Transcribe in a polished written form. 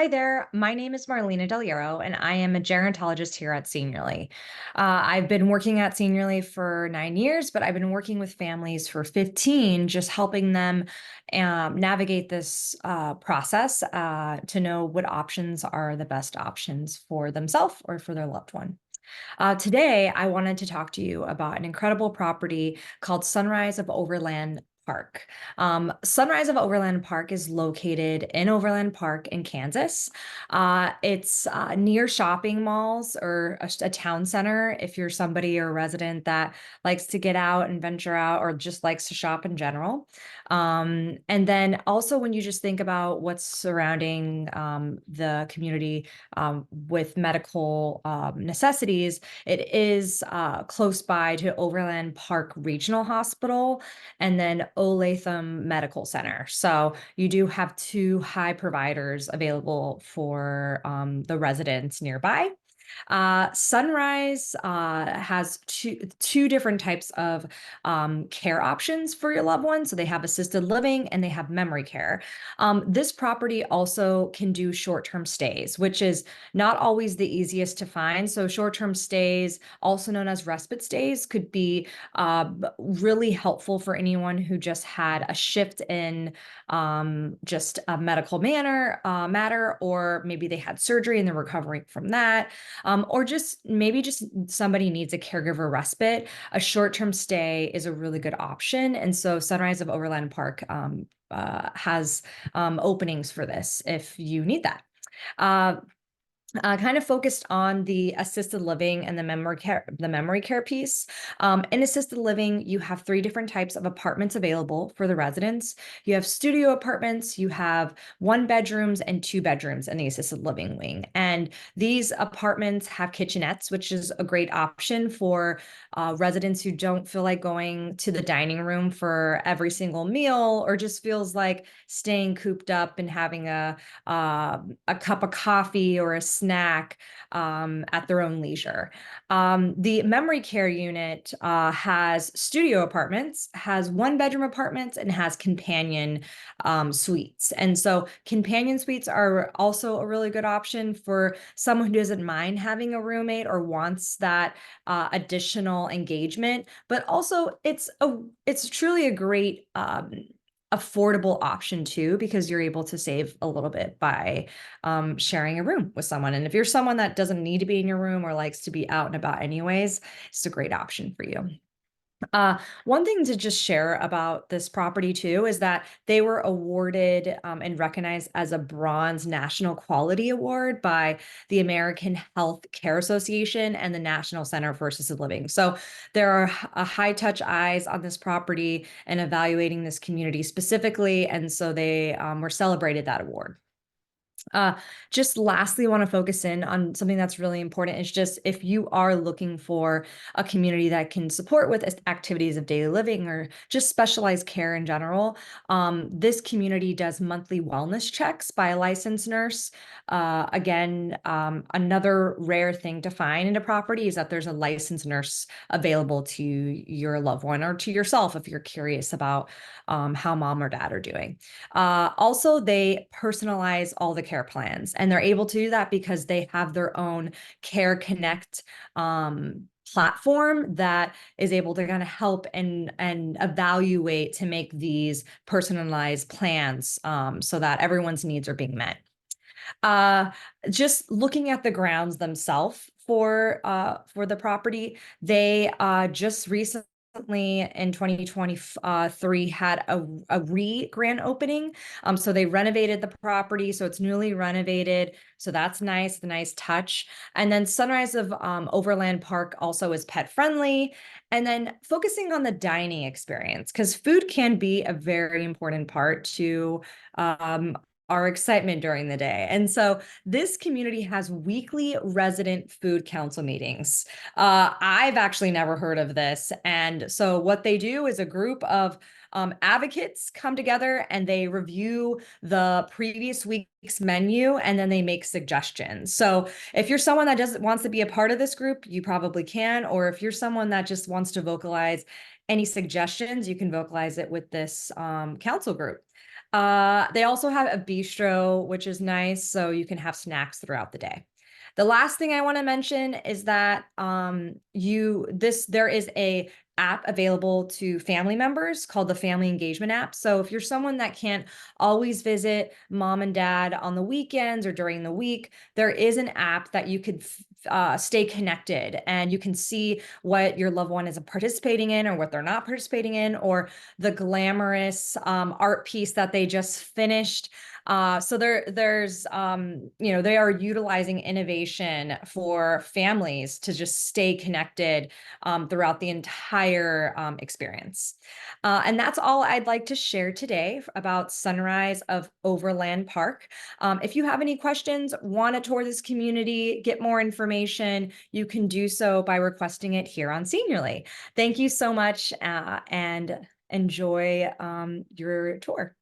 Hi there. My name is Marlena Del Hierro, and I am a gerontologist here at Seniorly. I've been working at Seniorly for 9 years, but I've been working with families for 15, just helping them navigate this process to know what options are the best options for themselves or for their loved one. Today, I wanted to talk to you about an incredible property called Sunrise of Overland Park. Sunrise of Overland Park is located in Overland Park in Kansas. It's near shopping malls or a town center if you're somebody or a resident that likes to get out and venture out or just likes to shop in general. And then also when you just think about what's surrounding the community with medical necessities, it is close by to Overland Park Regional Hospital and then Olatham Medical Center. So you do have two high providers available for the residents nearby. Sunrise has two different types of care options for your loved one. So they have assisted living and they have memory care. This property also can do short-term stays, which is not always the easiest to find. So short-term stays, also known as respite stays, could be really helpful for anyone who just had a shift in just a medical matter, or maybe they had surgery and they're recovering from that, or just maybe just somebody needs a caregiver respite. A short-term stay is a really good option. And so Sunrise of Overland Park has openings for this if you need that. Uh, kind of focused on the assisted living and the memory care piece. In assisted living, you have three different types of apartments available for the residents. You have studio apartments, you have 1 bedrooms and 2 bedrooms in the assisted living wing. And these apartments have kitchenettes, which is a great option for residents who don't feel like going to the dining room for every single meal, or just feels like staying cooped up and having a cup of coffee or a snack at their own leisure. The memory care unit has studio apartments, has 1 bedroom apartments, and has companion suites. And so companion suites are also a really good option for someone who doesn't mind having a roommate or wants that additional engagement. But also it's truly a great affordable option too, because you're able to save a little bit by sharing a room with someone. And if you're someone that doesn't need to be in your room or likes to be out and about anyways, it's a great option for you. One thing to just share about this property too is that they were awarded and recognized as a Bronze National Quality Award by the American Health Care Association and the National Center for Assisted Living. So there are high touch eyes on this property and evaluating this community specifically, and so they were celebrated that award. Uh, just lastly, want to focus in on something that's really important. Is just if you are looking for a community that can support with activities of daily living or just specialized care in general, this community does monthly wellness checks by a licensed nurse. Again, another rare thing to find in a property is that there's a licensed nurse available to your loved one or to yourself if you're curious about how mom or dad are doing. Also, they personalize all the care plans, and they're able to do that because they have their own Care Connect platform that is able to kind of help and evaluate to make these personalized plans so that everyone's needs are being met. Uh, just looking at the grounds themselves for the property, they just recently in 2023 had a grand opening. So they renovated the property, so it's newly renovated. So that's nice, the nice touch. And then Sunrise of Overland Park also is pet friendly. And then focusing on the dining experience, because food can be a very important part to our excitement during the day. And so this community has weekly resident food council meetings. I've actually never heard of this. And so what they do is a group of advocates come together and they review the previous week's menu and then they make suggestions. So if you're someone that doesn't wants to be a part of this group, you probably can. Or if you're someone that just wants to vocalize any suggestions, you can vocalize it with this council group. They also have a bistro, which is nice, so you can have snacks throughout the day. The last thing I want to mention is that there is a app available to family members called the Family Engagement app. So if you're someone that can't always visit mom and dad on the weekends or during the week, there is an app that you could stay connected, and you can see what your loved one is participating in or what they're not participating in, or the glamorous art piece that they just finished. So they are utilizing innovation for families to just stay connected throughout the entire experience. And that's all I'd like to share today about Sunrise of Overland Park. If you have any questions, want to tour this community, get more information, you can do so by requesting it here on Seniorly. Thank you so much, and enjoy your tour.